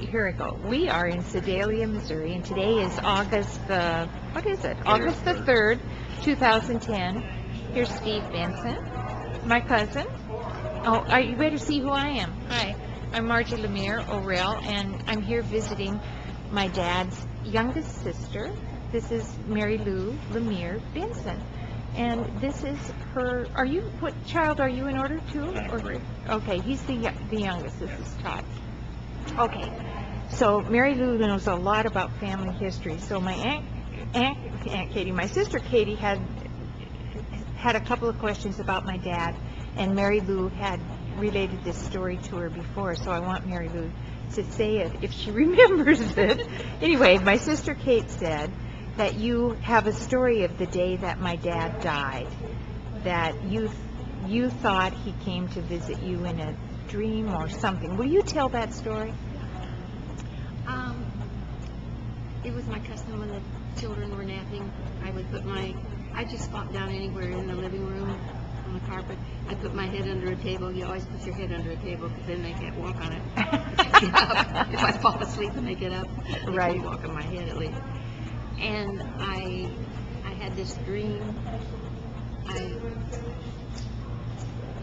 here we go. We are in Sedalia, Missouri, and today is August the, what is it? August the 3rd, 2010. Here's Steve Benson, my cousin. Oh, you better see who I am. Hi, I'm Margie Lemire O'Rell, and I'm here visiting my dad's youngest sister. This is Mary Lou Lemire Benson. And this is her, are you, what child are you in order to? Or, okay, he's the youngest, this is Todd. Okay, so Mary Lou knows a lot about family history. So my Aunt Katie, my sister Katie had a couple of questions about my dad, and Mary Lou had related this story to her before, so I want Mary Lou to say it if she remembers it. Anyway, my sister Kate said that you have a story of the day that my dad died, that you thought he came to visit you in a dream or something. Will you tell that story? It was my custom when the children were napping. I just flopped down anywhere in the living room on the carpet. I put my head under a table. You always put your head under a table because then they can't walk on it. Get up. If I fall asleep and they get up, they can walk on my head at least. And I had this dream.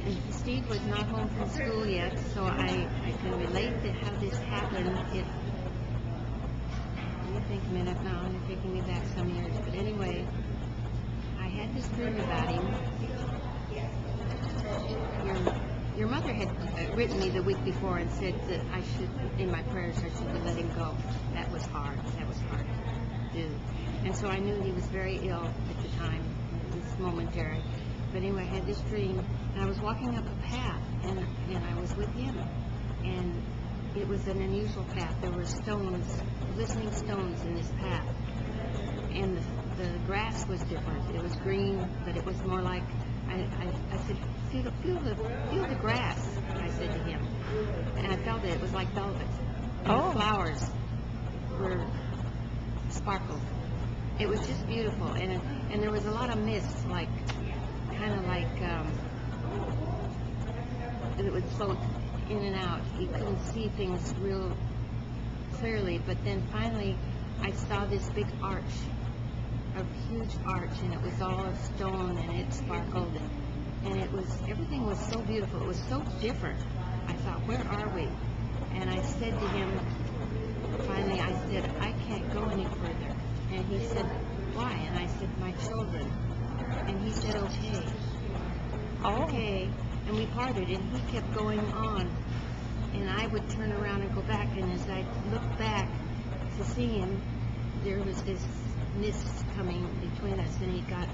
And Steve was not home from school yet, so I can relate to how this happened. Let me think a minute now. You're taking me back some years. But anyway, I had this dream about him. Your mother had written me the week before and said that I should, in my prayers, I should let him go. That was hard. That was hard to do. And so I knew he was very ill at the time. It was momentary. But anyway, I had this dream, and I was walking up a path, and I was with him. And it was an unusual path. There were stones, glistening stones in this path. And the grass was different. It was green, but it was more like, I said, feel the grass, I said to him. And I felt it. It was like velvet. And the flowers were sparkled. It was just beautiful. And there was a lot of mist, like, kind of like, it would float in and out. You couldn't see things real clearly, but then finally I saw this big arch, a huge arch, and it was all of stone, and it sparkled, and it was, everything was so beautiful. It was so different. I thought, where are we? And I said to him, finally I said, I can't go any further. And he said, why? And I said, my children. And he said, okay. Okay. And we parted, and he kept going on. And I would turn around and go back, and as I looked back to see him, there was this mist coming between us, and it got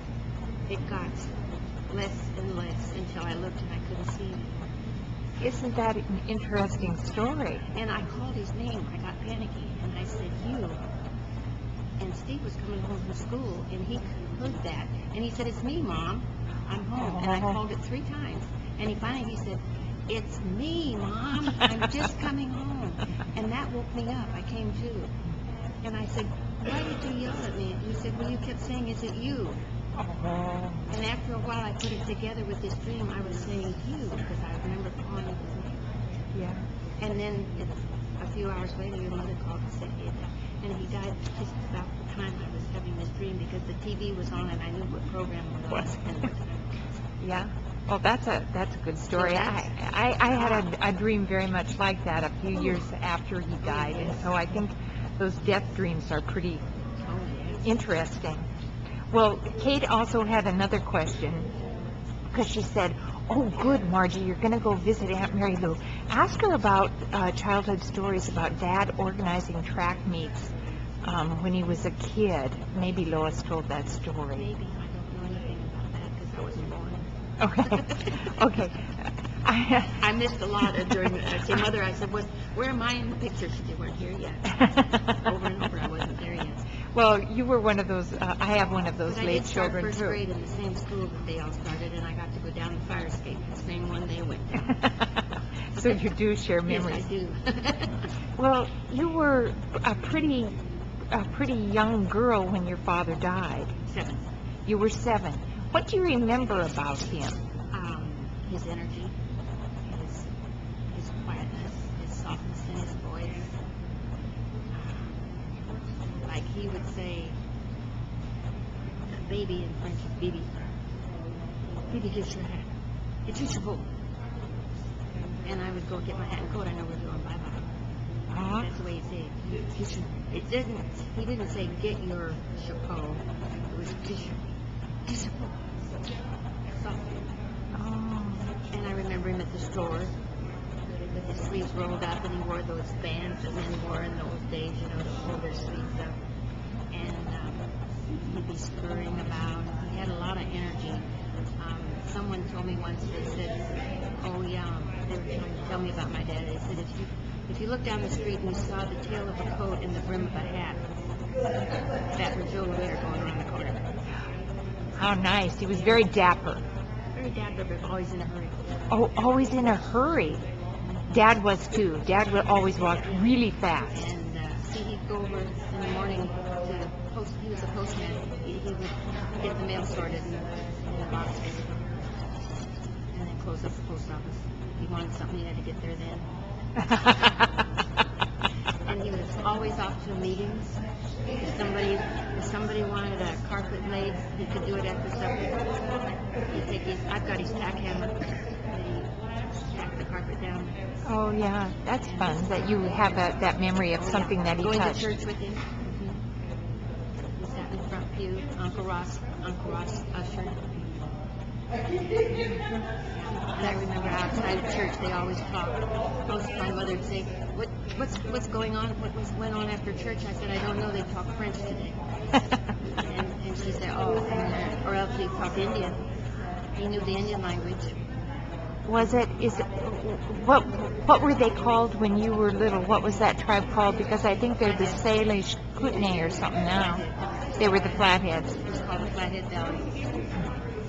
less and less until I looked and I couldn't see him. Isn't that an interesting story? And I called his name. I got panicky, and I said, you. And Steve was coming home from school, and he heard that. And he said, it's me, Mom. I'm home. And I called it 3 times. And he said, it's me, Mom. I'm just coming home. And that woke me up. I came to. And I said, why did you yell at me? And he said, well, you kept saying, is it you? And after a while, I put it together with this dream. I was saying you, because I remember calling his name. Yeah. And then a few hours later, your mother called and said he had died. And he died just about the time I was having this dream, because the TV was on and I knew what program it was. Yeah. Well, that's a good story. So I had a dream very much like that a few years after he died, and so I think those death dreams are pretty interesting. Well, Kate also had another question, because she said, oh, good, Margie, you're going to go visit Aunt Mary Lou. Ask her about childhood stories about Dad organizing track meets when he was a kid. Maybe Lois told that story. Maybe. I don't know anything about that because I wasn't born. Okay. Okay. I missed a lot during I said, Mother, I said, where am I in the picture? She said, you weren't here yet. Over and over, I wasn't there yet. Well, you were one of those, I have one of those late children, too. I did start first grade in the same school that they all started, and I got to go down the fire escape the same one they went down. So you do share memories. Yes, I do. Well, you were a pretty young girl when your father died. 7. You were 7. What do you remember about him? His energy, his quietness, his softness in his voice, he would say, baby in French, baby. Baby, get your hat. Get your coat. And I would go get my hat and coat. I know we're doing bye-bye. Uh-huh. That's the way he said it. He didn't say get your chapeau. It was get your chapeau. Softly. Oh. And I remember him at the store with his sleeves rolled up, and he wore those bands that men wore in those days, you know, to pull their sleeves up. And he'd be scurrying about. He had a lot of energy. Someone told me once, they said, oh yeah, they were trying to tell me about my dad. They said, if you look down the street and you saw the tail of a coat and the brim of a hat, that was Joe Lemire going around the corner. How nice. He was very dapper. Very dapper, but always in a hurry. Oh, always in a hurry. Dad was too. Dad would always walk really fast. And see, he'd go over in the morning to the post. He was a postman. He would get the mail sorted in the boxes, and then close up the post office. If he wanted something, he had to get there then. And he was always off to meetings. If somebody wanted a carpet laid, he could do it after supper. He'd take I've got his tack hammer. And he'd tack the carpet down. Oh, yeah. That's fun that you have that memory of something that he Going touched. to church with him. He sat in the front pew. Uncle Ross ushered. And I remember outside of church, they always talked. My mother would say, what's going on? What went on after church? I said, I don't know. They talk French today. and she said, oh, or else they talk Indian. He knew the Indian language. What were they called when you were little? What was that tribe called? Because I think they're the Salish Kootenai or something now. They were the Flatheads. It was called the Flathead Valley.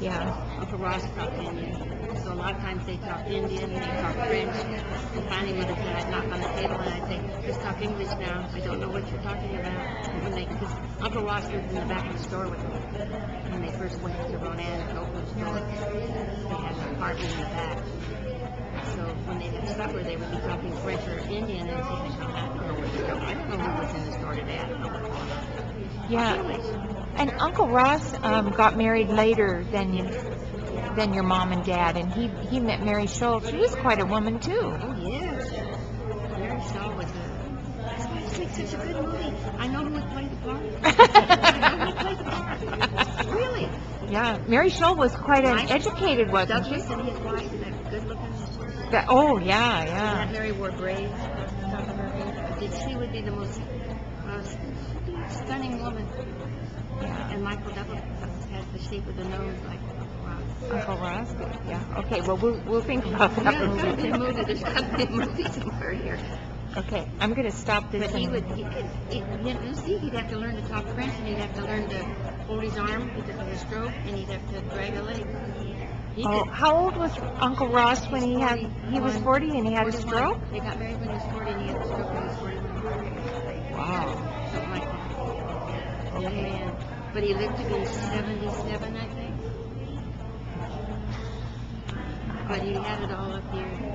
Yeah. Uncle Ross talked Indian. So a lot of times they talked Indian, they talked French. And finally Mother said, I'd knock on the table and I'd say, just talk English now. I don't know what you're talking about. Because Uncle Ross lived in the back of the store with them. When they first went to Ronan and opened the store, they had an apartment in the back. So when they had supper, they would be talking French or Indian, and they said, I don't know what you're talking about. I don't know who was in the store today. I don't know what's going on. Yeah. English. And Uncle Ross got married later than your mom and dad, and he met Mary Schultz. She was quite a woman too. Oh, yes. Mary Shaw was that's why it's like such a good movie. I know who would play the part. I know who would play the part. Really? Yeah, Mary Schultz was quite an educated, wasn't she? Douglas and his wife, that good-looking. Oh, yeah. That Mary wore braids on the top of her head. She would be the most stunning woman. Yeah. And Michael Douglas has the shape of the nose like Uncle Ross. Yeah. Okay. Well, we'll think about that there's got to be a movie. movie. There's got to be a movie somewhere here. Okay. I'm going to stop this. But he'd have to learn to talk French, and he'd have to learn to hold his arm if it was a stroke, and he'd have to drag a leg. How old was Uncle Ross when he was 40 and he had a 41. stroke? They got married when he was 40, and he had a stroke when he was 41. Wow. Something like that. Young man. But he lived to be 77, I think. But he had it all up here.